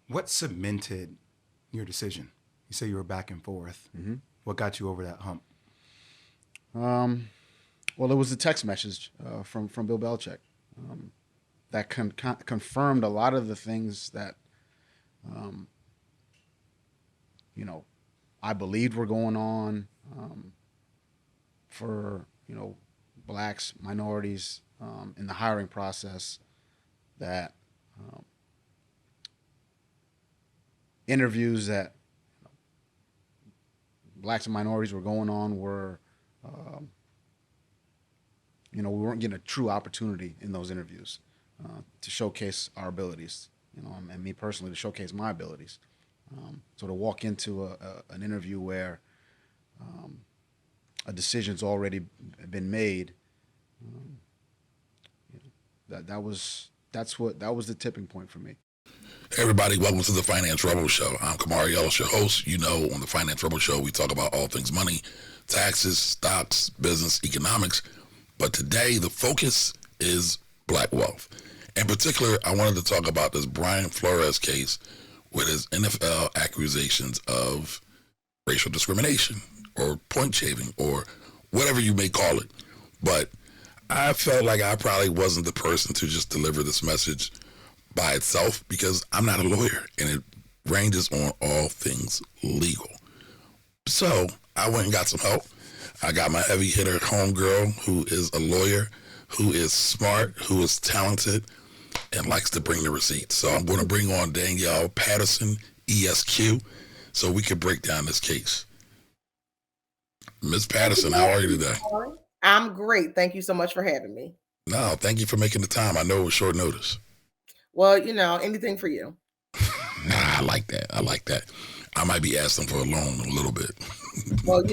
What cemented your decision? You say you were back and forth. Mm-hmm. What got you over that hump? Well, it was the text message from Bill Belichick that confirmed a lot of the things that um, you know I believed were going on for blacks, minorities in the hiring process. That um, interviews that blacks and minorities were going on were um, we weren't getting a true opportunity in those interviews to showcase our abilities, and me personally to showcase my abilities. So to walk into an interview where um, a decision's already been made, um, you know, that was the tipping point for me. Hey everybody, welcome to the Finance Rebel Show. I'm Kamari Ellis, your host. You know, on the Finance Rebel Show, we talk about all things money, taxes, stocks, business, economics. But today, the focus is black wealth. In particular, I wanted to talk about this Brian Flores case with his NFL accusations of racial discrimination or point shaving or whatever you may call it. But I felt like I probably wasn't the person to just deliver this message by itself because I'm not a lawyer and it ranges on all things legal. So I went and got some help. I got my heavy hitter homegirl who is a lawyer, who is smart, who is talented, and likes to bring the receipts. So I'm going to bring on Danyl Patterson, ESQ, so we can break down this case. Ms. Patterson, how are you today? I'm great. Thank you so much for having me. No, thank you for making the time. I know it was short notice. Well, anything for you. I like that. I might be asking for a loan a little bit. Well,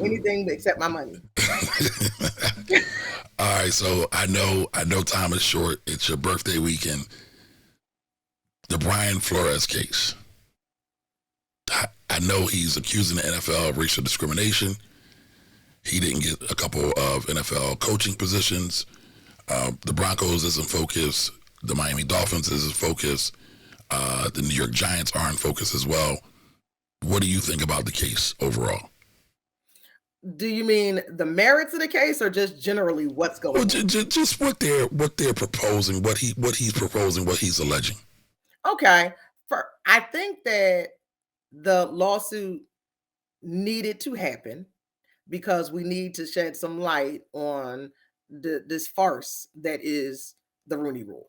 anything except my money. All right, so I know time is short. It's your birthday weekend. The Brian Flores case. I know he's accusing the NFL of racial discrimination. He didn't get a couple of NFL coaching positions. The Broncos is in focus. The Miami Dolphins is in focus. The New York Giants are in focus as well. What do you think about the case overall? Do you mean the merits of the case, or just generally what's going on? Just what they're proposing, what he's proposing, what he's alleging. Okay, I think that the lawsuit needed to happen because we need to shed some light on this farce that is the Rooney Rule.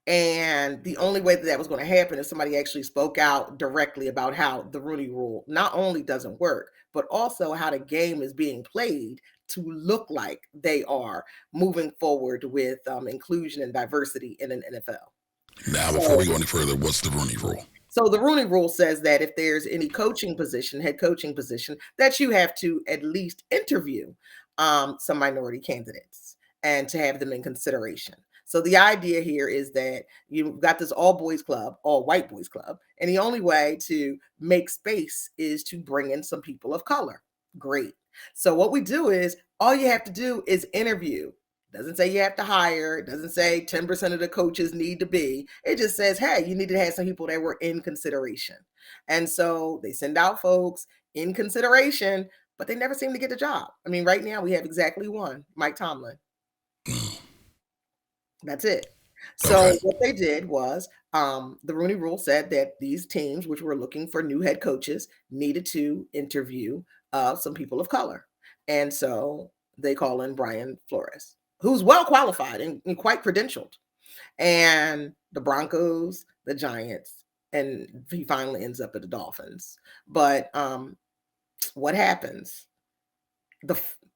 And the only way that was going to happen is somebody actually spoke out directly about how the Rooney Rule not only doesn't work, but also how the game is being played to look like they are moving forward with inclusion and diversity in an NFL. Now, before we go any further, what's the Rooney Rule? So the Rooney Rule says that if there's any coaching position, head coaching position, that you have to at least interview some minority candidates and to have them in consideration. So the idea here is that you've got this all boys club, all white boys club, and the only way to make space is to bring in some people of color. Great. So what we do is all you have to do is interview. Doesn't say you have to hire. It doesn't say 10% of the coaches need to be. It just says, hey, you need to have some people that were in consideration. And so they send out folks in consideration, but they never seem to get the job. I mean, right now we have exactly one, Mike Tomlin. That's it. So what they did was the Rooney Rule said that these teams, which were looking for new head coaches, needed to interview some people of color. And so they call in Brian Flores, who's well qualified and quite credentialed. And the Broncos, the Giants, and he finally ends up at the Dolphins. But what happens?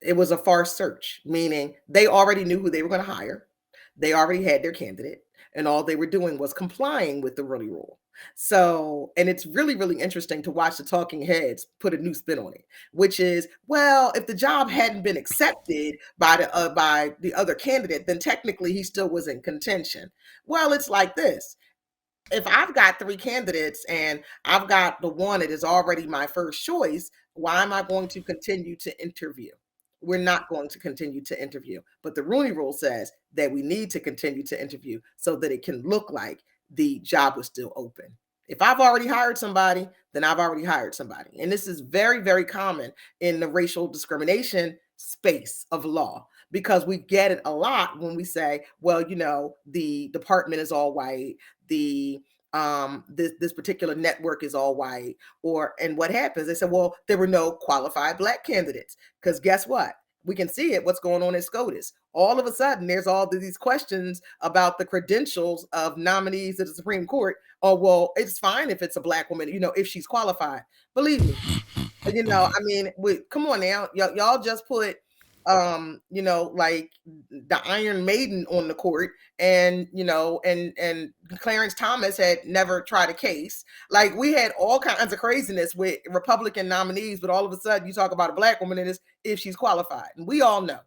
It was a farce search, meaning they already knew who they were going to hire. They already had their candidate, and all they were doing was complying with the Rooney Rule. So, and it's really, really interesting to watch the talking heads put a new spin on it, which is, well, if the job hadn't been accepted by the other candidate, then technically he still was in contention. Well, it's like this. If I've got 3 candidates and I've got the one that is already my first choice, why am I going to continue to interview? We're not going to continue to interview. But the Rooney Rule says that we need to continue to interview so that it can look like the job was still open. If I've already hired somebody, then I've already hired somebody. And this is very, very common in the racial discrimination space of law, because we get it a lot when we say, well, the department is all white, this particular network is all white, and what happens? They say, well, there were no qualified Black candidates, because guess what? We can see it, what's going on in SCOTUS. All of a sudden, there's all these questions about the credentials of nominees to the Supreme Court. Oh, well, it's fine if it's a Black woman, if she's qualified. Believe me, come on now. Y'all just put, like the Iron Maiden on the court, and Clarence Thomas had never tried a case. Like, we had all kinds of craziness with Republican nominees, but all of a sudden you talk about a Black woman and it's if she's qualified. And we all know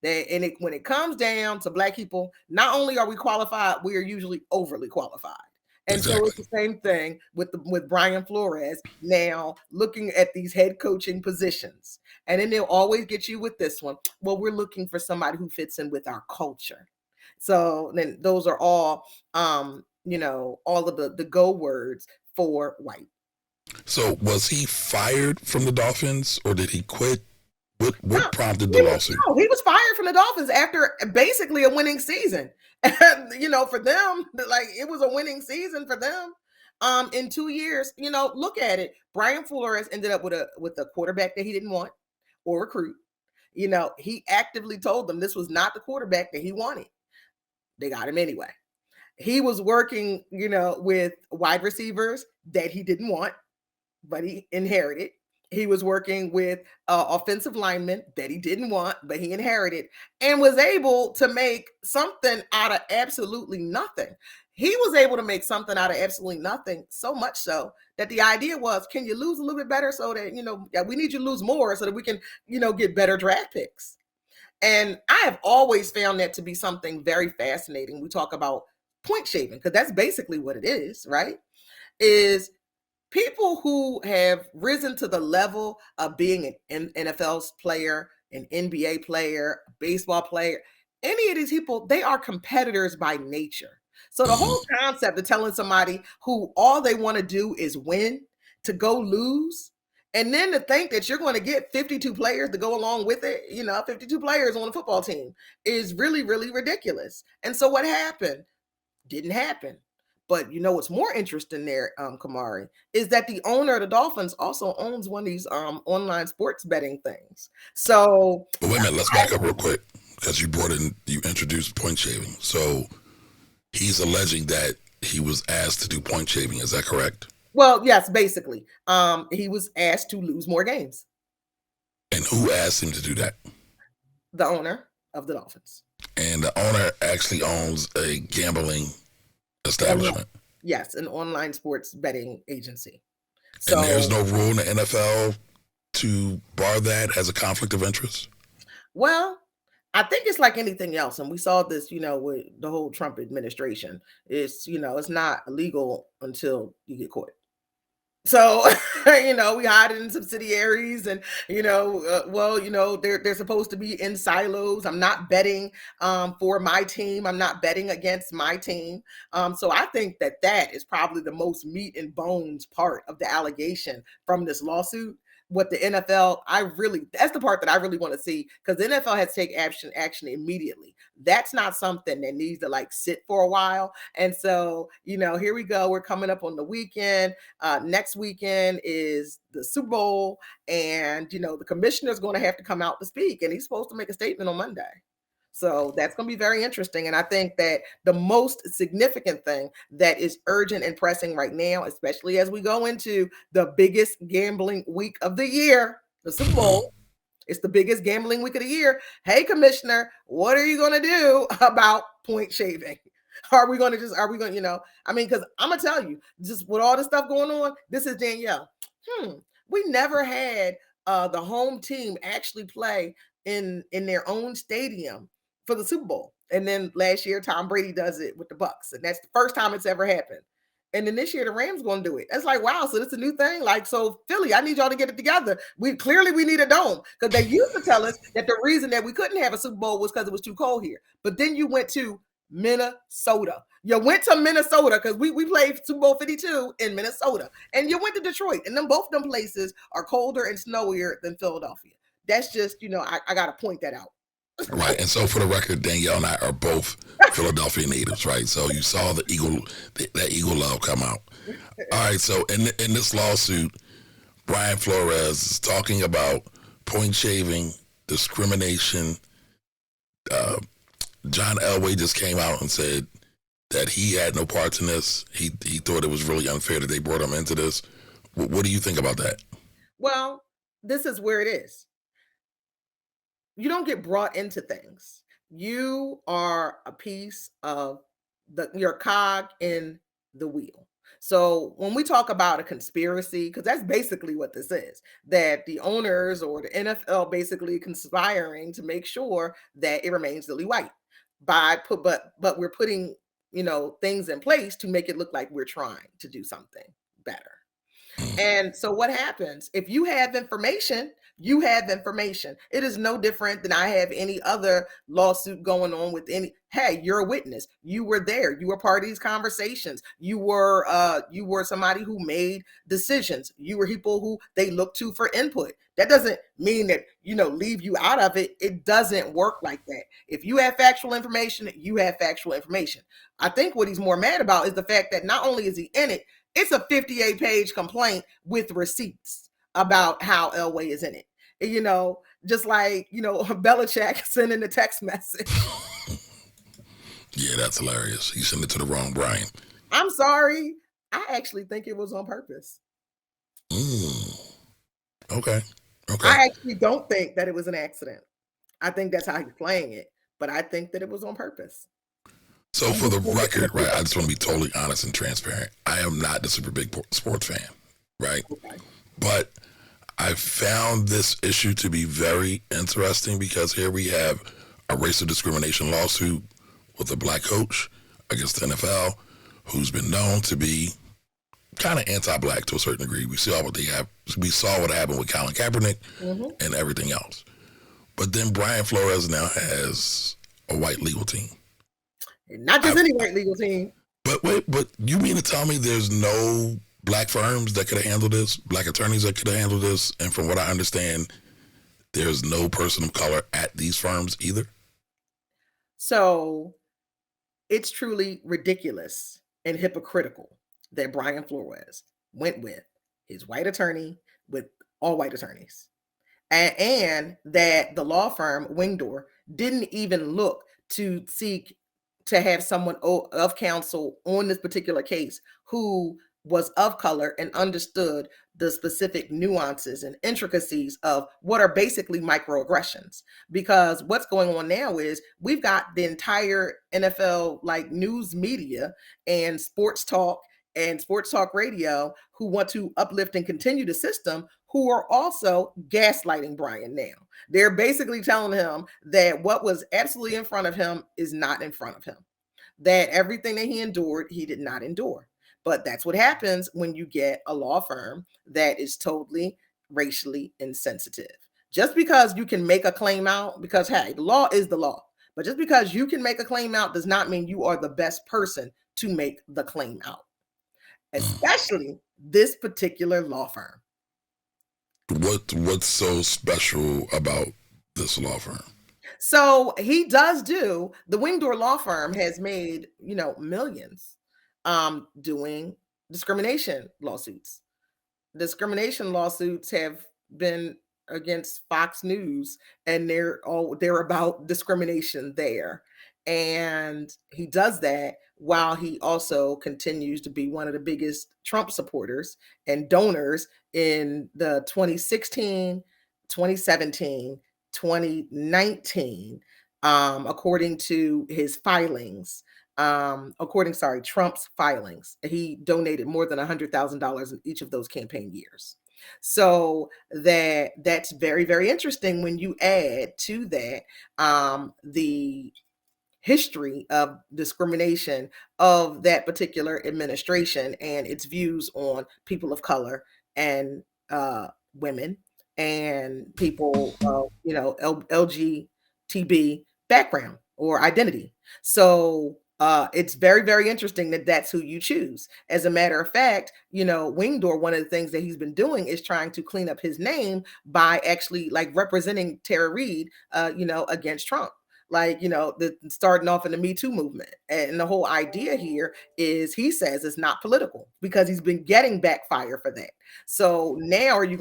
that, when it comes down to Black people, not only are we qualified, we are usually overly qualified. And exactly. So it's the same thing with Brian Flores now looking at these head coaching positions. And then they'll always get you with this one. Well, we're looking for somebody who fits in with our culture. So then those are all, all of the go words for white. So was he fired from the Dolphins, or did he quit? What prompted the lawsuit? No, he was fired from the Dolphins after basically a winning season. And, for them, like, it was a winning season for them. In 2 years, look at it. Brian Flores ended up with a quarterback that he didn't want or recruit. He actively told them this was not the quarterback that he wanted. They got him anyway. He was working, with wide receivers that he didn't want, but he inherited. He was working with offensive linemen that he didn't want, but he inherited, and was able to make something out of absolutely nothing. He was able to make something out of absolutely nothing, so much so that the idea was, can you lose a little bit better so that, we need you to lose more so that we can, get better draft picks. And I have always found that to be something very fascinating. We talk about point shaving, because that's basically what it is, right? Is people who have risen to the level of being an NFL player, an NBA player, a baseball player, any of these people, they are competitors by nature. So the whole concept of telling somebody who all they want to do is win to go lose, and then to think that you're going to get 52 players to go along with it, 52 players on a football team, is really, really ridiculous. And so what happened? Didn't happen. But what's more interesting there, Kamari, is that the owner of the Dolphins also owns one of these online sports betting things. So wait a minute, let's back up real quick, because you introduced point shaving. So he's alleging that he was asked to do point shaving. Is that correct? Well, yes, basically. He was asked to lose more games. And who asked him to do that? The owner of the Dolphins. And the owner actually owns a gambling establishment. Yes, an online sports betting agency. And there's no rule in the NFL to bar that as a conflict of interest? Well, I think it's like anything else. And we saw this, with the whole Trump administration. It's, it's not illegal until you get caught. So, we hide it in subsidiaries, and, they're supposed to be in silos. I'm not betting for my team. I'm not betting against my team. So I think that is probably the most meat and bones part of the allegation from this lawsuit. What the NFL, that's the part that I really want to see, because the NFL has to take action immediately. That's not something that needs to sit for a while. And so, here we go. We're coming up on the weekend. Next weekend is the Super Bowl, and, the commissioner is going to have to come out to speak, and he's supposed to make a statement on Monday. So that's going to be very interesting. And I think that the most significant thing that is urgent and pressing right now, especially as we go into the biggest gambling week of the year, the Super Bowl, it's the biggest gambling week of the year. Hey, commissioner, what are you going to do about point shaving? Because I'm going to tell you, just with all the stuff going on, this is Danielle. We never had the home team actually play in their own stadium for the Super Bowl. And then last year, Tom Brady does it with the Bucks. And that's the first time it's ever happened. And then this year, the Rams going to do it. It's like, wow, so this is a new thing. So Philly, I need y'all to get it together. We need a dome. Because they used to tell us that the reason that we couldn't have a Super Bowl was because it was too cold here. But then you went to Minnesota. You went to Minnesota because we played Super Bowl 52 in Minnesota. And you went to Detroit. And then both of them places are colder and snowier than Philadelphia. That's just, I got to point that out. Right. And so for the record, Danielle and I are both Philadelphia natives, right? So you saw that Eagle love come out. All right. So in this lawsuit, Brian Flores is talking about point shaving, discrimination. John Elway just came out and said that he had no parts in this. He thought it was really unfair that they brought him into this. What do you think about that? Well, this is where it is. You don't get brought into things. You are a piece of your cog in the wheel. So when we talk about a conspiracy, because that's basically what this is, that the owners or the NFL basically conspiring to make sure that it remains lily white but we're putting, things in place to make it look like we're trying to do something better. And so what happens if you have information? You have information. It is no different than I have any other lawsuit going on with any. Hey, you're a witness. You were there. You were part of these conversations. You were somebody who made decisions. You were people who they look to for input. That doesn't mean that, leave you out of it. It doesn't work like that. If you have factual information, you have factual information. I think what he's more mad about is the fact that not only is he in it, it's a 58-page complaint with receipts about how Elway is in it. Just like, Belichick sending a text message. Yeah, that's hilarious. You sent it to the wrong Brian. I'm sorry. I actually think it was on purpose. Okay. I actually don't think that it was an accident. I think that's how he's playing it. But I think that it was on purpose. So for the record, right, I just want to be totally honest and transparent. I am not the super big sports fan, right? Okay. But I found this issue to be very interesting because here we have a racial discrimination lawsuit with a black coach against the NFL who's been known to be kind of anti-black to a certain degree. We saw what happened with Colin Kaepernick and everything else. But then Brian Flores now has a white legal team. Not just any white legal team. But you mean to tell me there's no black firms that could have handled this, black attorneys that could have handled this, and from what I understand, there's no person of color at these firms either? So it's truly ridiculous and hypocritical that Brian Flores went with his white attorney with all white attorneys. And that the law firm, Wingdor, didn't even look to seek to have someone of counsel on this particular case who was of color and understood the specific nuances and intricacies of what are basically microaggressions. Because what's going on now is we've got the entire NFL news media and sports talk radio who want to uplift and continue the system, who are also gaslighting Brian now. They're basically telling him that what was absolutely in front of him is not in front of him. That everything that he endured, he did not endure. But that's what happens when you get a law firm that is totally racially insensitive. Just because you can make a claim out, because, hey, the law is the law. But just because you can make a claim out does not mean you are the best person to make the claim out. Especially this particular law firm. What's so special about this law firm? So he does the Wingdor law firm has made, millions doing discrimination lawsuits. Discrimination lawsuits have been against Fox News, and they're about discrimination there. And he does that while he also continues to be one of the biggest Trump supporters and donors in the 2016, 2017, 2019, according to his filings. Trump's filings. He donated more than $100,000 in each of those campaign years. So that's very, very interesting when you add to that the history of discrimination of that particular administration and its views on people of color and women and people, LGTB background or identity. So it's very, very interesting that that's who you choose. As a matter of fact, Wingdoor, one of the things that he's been doing is trying to clean up his name by actually like representing Tara Reid, against Trump. Like, starting off in the Me Too movement. And the whole idea here is he says it's not political because he's been getting backfire for that. So now are you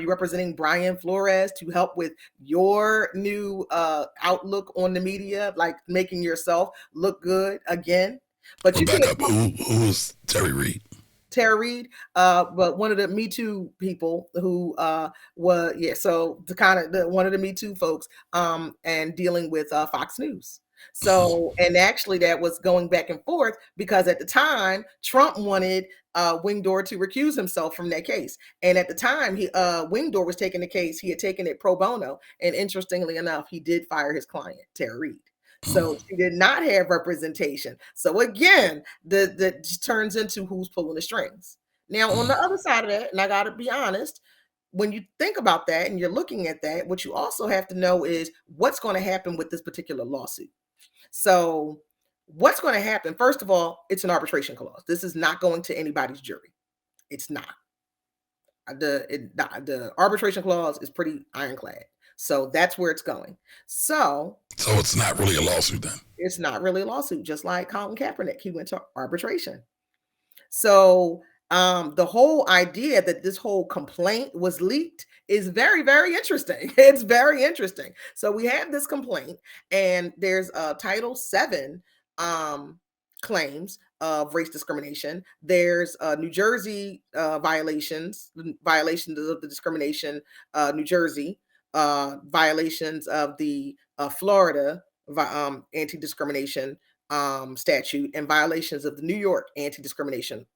representing Brian Flores to help with your new outlook on the media, like making yourself look good again? But you back up. Who is Terry Reid? Tara Reid, but one of the Me Too people who so the kind of one of the Me Too folks, and dealing with Fox News. So, and actually that was going back and forth because at the time Trump wanted Wingdoor to recuse himself from that case. And at the time Wingdoor was taking the case, he had taken it pro bono. And interestingly enough, he did fire his client, Tara Reid. So she did not have representation. So again, the just turns into who's pulling the strings. Now, on the other side of that, and I got to be honest, when you think about that and you're looking at that, what you also have to know is what's going to happen with this particular lawsuit. So what's going to happen? First of all, it's an arbitration clause. This is not going to anybody's jury. It's not. The arbitration clause is pretty ironclad. So that's where it's going. So it's not really a lawsuit then? It's not really a lawsuit, just like Colin Kaepernick. He went to arbitration. So the whole idea that this whole complaint was leaked is very, very interesting. It's very interesting. So we have this complaint, and there's Title VII claims of race discrimination. There's New Jersey violations of the discrimination, New Jersey. Violations of the Florida anti-discrimination statute, and violations of the New York anti-discrimination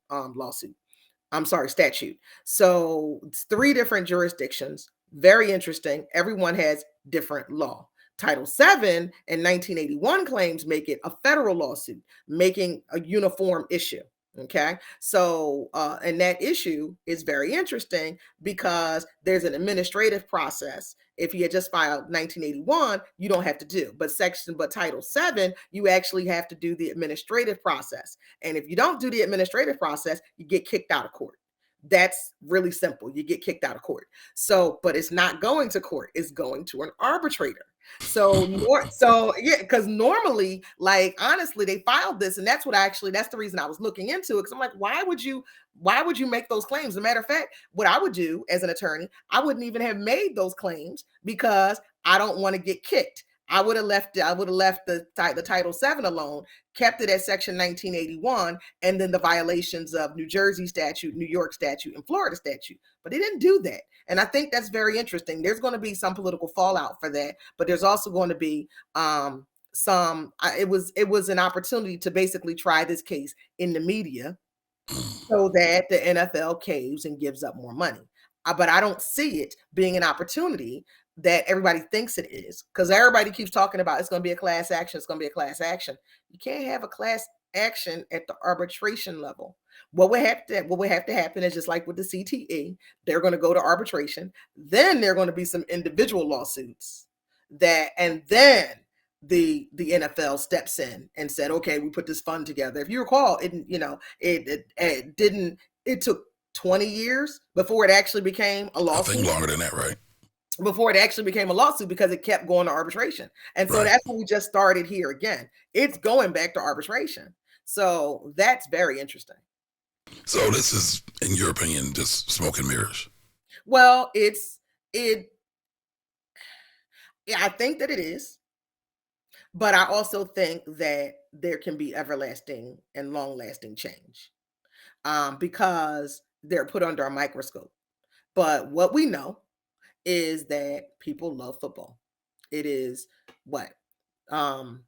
statute. So it's 3 different jurisdictions. Very interesting. Everyone has different law. Title VII and 1981 claims make it a federal lawsuit, making a uniform issue. Okay, so and that issue is very interesting because there's an administrative process. If you had just filed 1981, you don't have to do, but Title VII, you actually have to do the administrative process. And if you don't do the administrative process, you get kicked out of court. That's really simple. You get kicked out of court. So, but it's not going to court. It's going to an arbitrator. So yeah, because normally, like, honestly, they filed this, and that's the reason I was looking into it. Because I'm like, why would you make those claims? As a matter of fact, what I would do as an attorney, I wouldn't even have made those claims because I don't want to get kicked. I would have left the Title VII alone, kept it at Section 1981, and then the violations of New Jersey statute, New York statute, and Florida statute. But they didn't do that. And I think that's very interesting. There's going to be some political fallout for that, but there's also going to be it was an opportunity to basically try this case in the media so that the NFL caves and gives up more money. But I don't see it being an opportunity that everybody thinks it is, because everybody keeps talking about it's going to be a class action. It's going to be a class action. You can't have a class action at the arbitration level. What would have to happen is just like with the CTE, they're going to go to arbitration. Then there are going to be some individual lawsuits and then the NFL steps in and said, okay, we put this fund together. If you recall, it took 20 years before it actually became a lawsuit. I think longer than that, right? Before it actually became a lawsuit, because it kept going to arbitration. And so That's when we just started here again. It's going back to arbitration. So that's very interesting. So this is, in your opinion, just smoke and mirrors? Well, I think that it is. But I also think that there can be everlasting and long-lasting change because they're put under a microscope. But what we know is that people love football. It is what? Right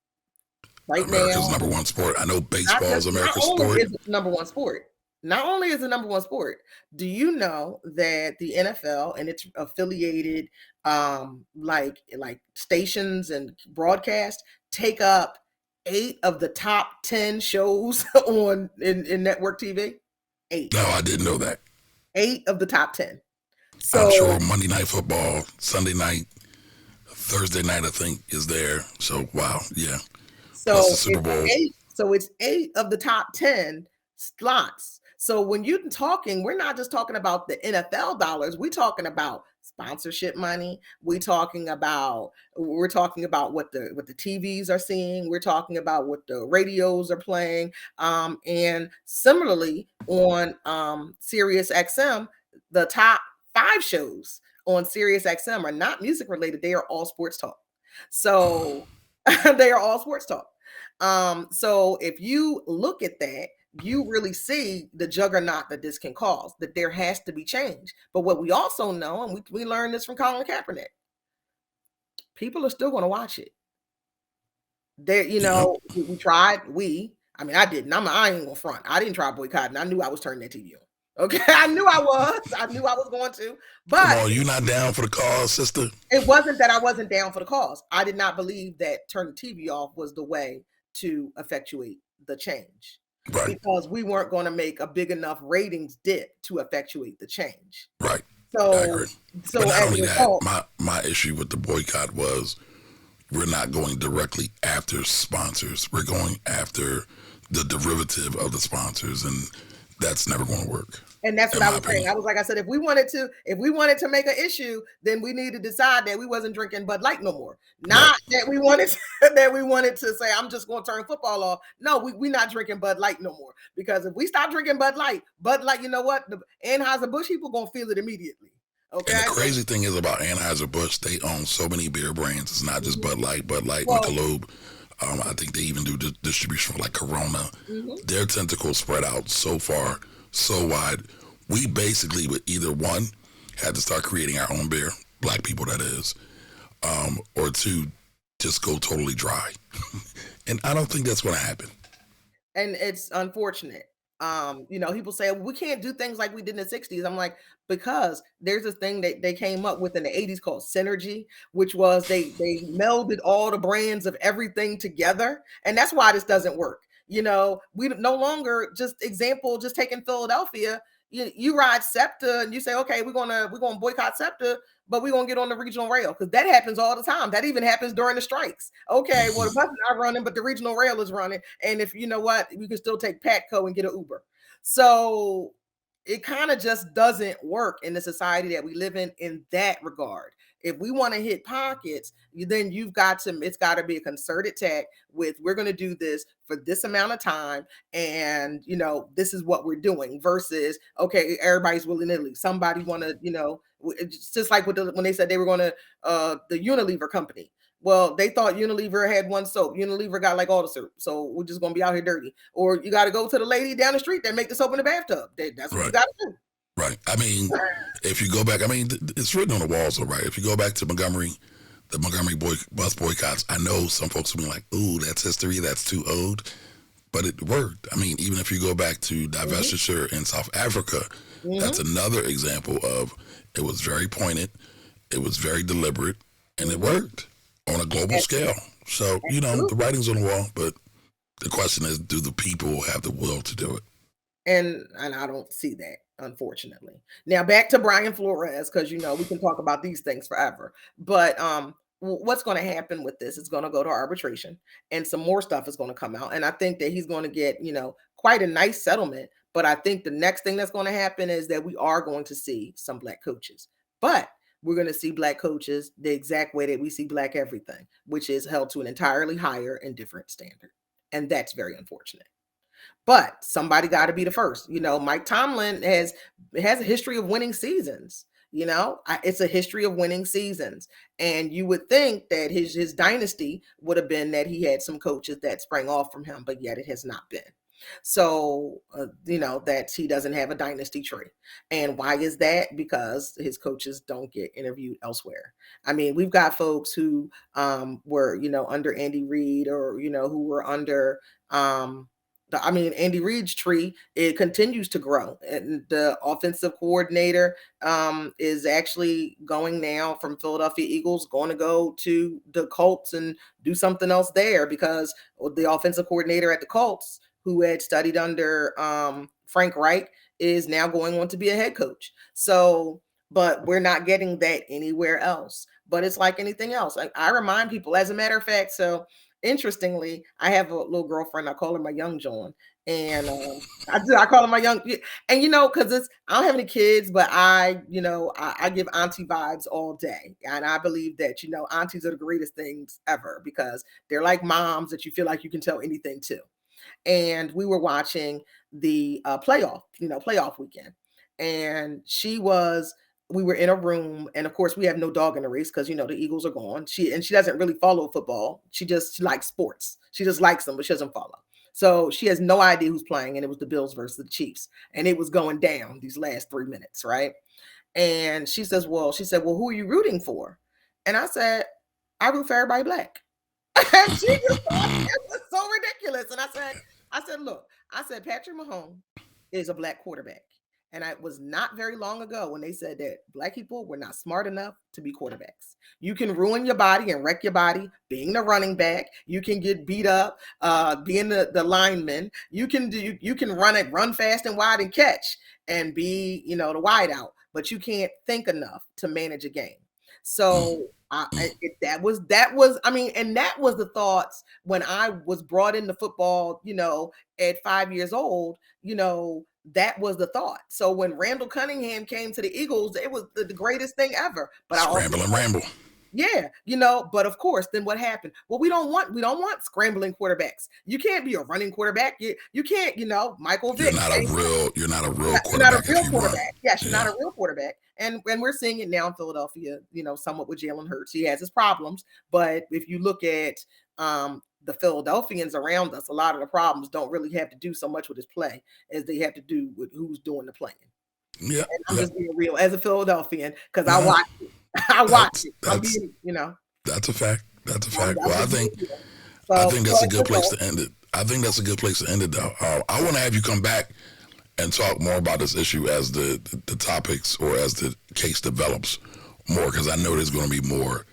America's now, number one sport. I know baseball is America's sport. Not only is it number one sport. Not only is it number one sport, do you know that the NFL and its affiliated like stations and broadcast take up 8 of the top 10 shows in network TV? 8. No, I didn't know that. 8 of the top 10. So I'm sure Monday Night Football, Sunday night, Thursday night, I think, is there. So wow, yeah. So Plus the Super Bowl. it's 8 of the top 10 slots. So when you're talking, we're not just talking about the NFL dollars. We're talking about sponsorship money. We're talking about what the TVs are seeing. We're talking about what the radios are playing. And similarly on Sirius XM, the top 5 shows on Sirius XM are not music related. They are all sports talk. So they are all sports talk. So if you look at that, you really see the juggernaut that this can cause, that there has to be change. But what we also know, and we learned this from Colin Kaepernick, people are still going to watch it. There, we tried. I didn't. I ain't gonna front. I didn't try boycotting. I knew I was turning that TV on. Okay, I knew I was going to. But come on, you not down for the cause, sister? It wasn't that I wasn't down for the cause. I did not believe that turning the TV off was the way to effectuate the change. Right. Because we weren't going to make a big enough ratings dip to effectuate the change. Right. So, I agree. But not only that, my issue with the boycott was we're not going directly after sponsors. We're going after the derivative of the sponsors, and that's never going to work. And that's what I was saying. I said, if we wanted to make an issue, then we need to decide that we wasn't drinking Bud Light no more. Not that we wanted to say, I'm just going to turn football off. No, we're not drinking Bud Light no more. Because if we stop drinking Bud Light, you know what? The Anheuser-Busch people going to feel it immediately. Okay. And the crazy thing is about Anheuser-Busch, they own so many beer brands. It's not just Bud Light, Michelob. I think they even do distribution for like Corona. Their tentacles spread out so far, so wide. We basically would either one had to start creating our own beer, black people that is, or two, just go totally dry. And I don't think that's going to happen. And it's unfortunate. People say, well, we can't do things like we did in the 60s. I'm like, because there's this thing that they came up with in the 80s called synergy, which was they melded all the brands of everything together. And that's why this doesn't work. We no longer just taking Philadelphia. You ride SEPTA and you say, okay, we're gonna boycott SEPTA, but we're gonna get on the regional rail because that happens all the time. That even happens during the strikes. Okay, well the bus is not running, but the regional rail is running. And if you know what, we can still take Patco and get an Uber. So it kind of just doesn't work in the society that we live in that regard. If we want to hit pockets, then it's got to be a concerted attack with, we're going to do this for this amount of time. And, this is what we're doing versus, okay, everybody's willy-nilly. Somebody want to, it's just like when they said they were going to, the Unilever company. Well, they thought Unilever had one soap. Unilever got like all the soap. So we're just going to be out here dirty. Or you got to go to the lady down the street that make the soap in the bathtub. That's what you got to do. Right. I mean, if you go back, it's written on the walls, all right. If you go back to Montgomery, the Montgomery bus boycotts, I know some folks will be like, ooh, that's history, that's too old. But it worked. Even if you go back to divestiture in South Africa, that's another example of it was very pointed, it was very deliberate, and it worked on a global scale. So, the writing's on the wall, but the question is, do the people have the will to do it? And I don't see that, unfortunately. Now back to Brian Flores, because we can talk about these things forever. But what's going to happen with this is going to go to arbitration, and some more stuff is going to come out. And I think that he's going to get quite a nice settlement. But I think the next thing that's going to happen is that we are going to see some black coaches, but we're going to see black coaches the exact way that we see black everything, which is held to an entirely higher and different standard. And that's very unfortunate. But somebody got to be the first. Mike Tomlin has a history of winning seasons. It's a history of winning seasons. And you would think that his dynasty would have been that he had some coaches that sprang off from him, but yet it has not been. So, that he doesn't have a dynasty tree. And why is that? Because his coaches don't get interviewed elsewhere. We've got folks who were, under Andy Reid, or, who were under Andy Reid's tree, it continues to grow. And the offensive coordinator is actually going now from Philadelphia Eagles, going to go to the Colts and do something else there, because the offensive coordinator at the Colts, who had studied under Frank Reich, is now going on to be a head coach. So, but we're not getting that anywhere else. but it's like anything else. I remind people, as a matter of fact, so interestingly, I have a little girlfriend. I call her my young John. And I call her my young, and because I don't have any kids, but I give auntie vibes all day. And I believe that, aunties are the greatest things ever because they're like moms that you feel like you can tell anything to. And we were watching the playoff weekend. And we were in a room, and of course we have no dog in the race because the Eagles are gone. She doesn't really follow football. She likes sports. She just likes them, but she doesn't follow. So she has no idea who's playing, and it was the Bills versus the Chiefs, and it was going down these last 3 minutes, right? And she said, well, who are you rooting for? And I said, I root for everybody black. And she just thought it was so ridiculous. And I said, look, Patrick Mahomes is a black quarterback. And it was not very long ago when they said that black people were not smart enough to be quarterbacks. You can ruin your body and wreck your body being the running back. You can get beat up being the lineman. You can run fast and wide and catch and be, the wide out. But you can't think enough to manage a game. So that was the thoughts when I was brought into football, at 5 years old, that was the thought. So when Randall Cunningham came to the Eagles, it was the greatest thing ever. But Scramble and ramble. Yeah, but of course, then what happened? Well, we don't want scrambling quarterbacks. You can't be a running quarterback. You can't, Michael Vick. You're not a real quarterback. You're not a real quarterback. Yes, you're not a real quarterback. And we're seeing it now in Philadelphia, somewhat with Jalen Hurts. He has his problems, but if you look at the Philadelphians around us, a lot of the problems don't really have to do so much with his play as they have to do with who's doing the playing. Yeah, and I'm just being real as a Philadelphian because I watch it. I watch it. That's a fact. That's a fact. Well, I think that's a good place to end it. Though. I want to have you come back and talk more about this issue as the topics or as the case develops more, because I know there's going to be more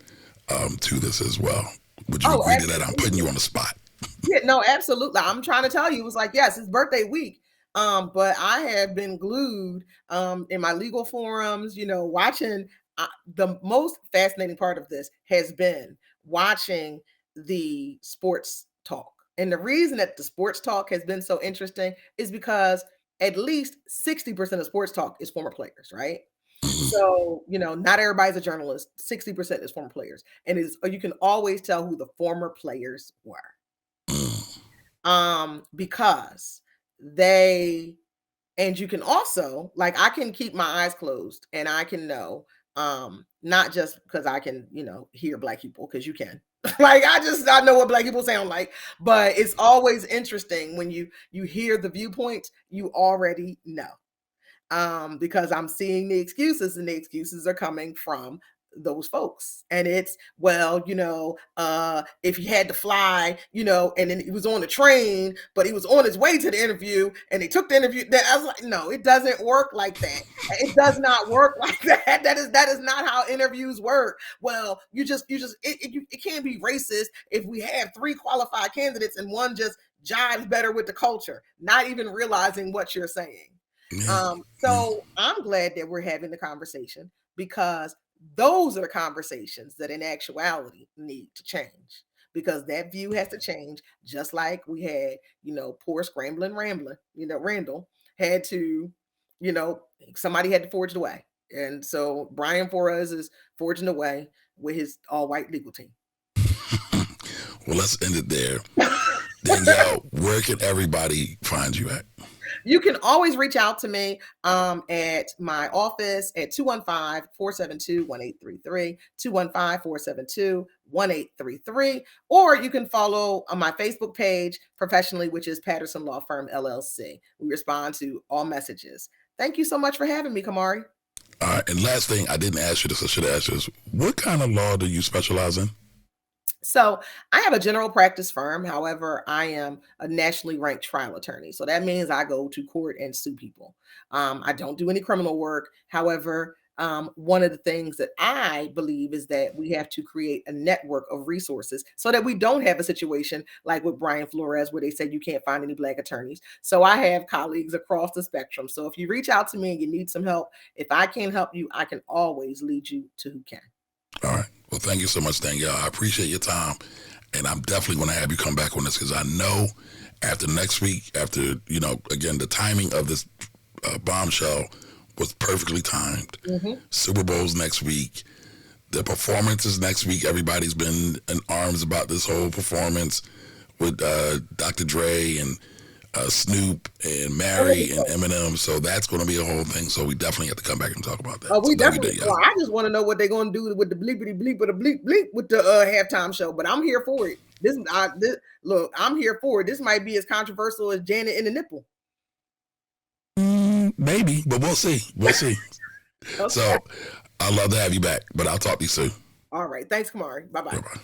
to this as well. Would you agree to that? I'm putting you on the spot. Yeah, no, absolutely. I'm trying to tell you, it was like, yes, it's birthday week. But I have been glued in my legal forums, watching. The most fascinating part of this has been watching the sports talk. And the reason that the sports talk has been so interesting is because at least 60% of sports talk is former players, right? So, not everybody's a journalist. 60% is former players. And you can always tell who the former players were. Because and you can also, I can keep my eyes closed and I can know, not just because I can, hear black people, because you can. I know what black people sound like, but it's always interesting when you hear the viewpoints, you already know. Because I'm seeing the excuses, and the excuses are coming from those folks. And it's, if he had to fly, and then he was on the train, but he was on his way to the interview and they took the interview. I was like, no, it doesn't work like that. It does not work like that. That is not how interviews work. Well, it can't be racist if we have 3 qualified candidates and one just jives better with the culture, not even realizing what you're saying. So I'm glad that we're having the conversation, because those are the conversations that in actuality need to change, because that view has to change. Just like we had, poor scrambling rambling, Randall had to, somebody had to forge the way. And so Brian Flores is forging the way with his all-white legal team. Well, let's end it there. Danyl, where can everybody find you at? You can always reach out to me at my office at 215-472-1833, 215-472-1833, or you can follow on my Facebook page professionally, which is Patterson Law Firm, LLC. We respond to all messages. Thank you so much for having me, Kamari. All right, and last thing, I didn't ask you this, I should have asked you this. What kind of law do you specialize in? So I have a general practice firm. However, I am a nationally ranked trial attorney. So that means I go to court and sue people. I don't do any criminal work. However, one of the things that I believe is that we have to create a network of resources so that we don't have a situation like with Brian Flores, where they said you can't find any black attorneys. So I have colleagues across the spectrum. So if you reach out to me and you need some help, if I can't help you, I can always lead you to who can. All right. Well, thank you so much, Danielle. I appreciate your time, and I'm definitely going to have you come back on this because I know after next week, after, again, the timing of this bombshell was perfectly timed. Super Bowl's next week. The performances next week, everybody's been in arms about this whole performance with Dr. Dre and Snoop and Mary and Eminem. So that's going to be a whole thing. So we definitely have to come back and talk about that. We definitely. I just want to know what they're going to do with the bleepity bleep or the bleep bleep with the halftime show. But I'm here for it. Look, I'm here for it. This might be as controversial as Janet and the nipple. Maybe, but we'll see. We'll see. Okay. So I'd love to have you back, but I'll talk to you soon. All right. Thanks, Kamari. Bye-bye. Bye-bye.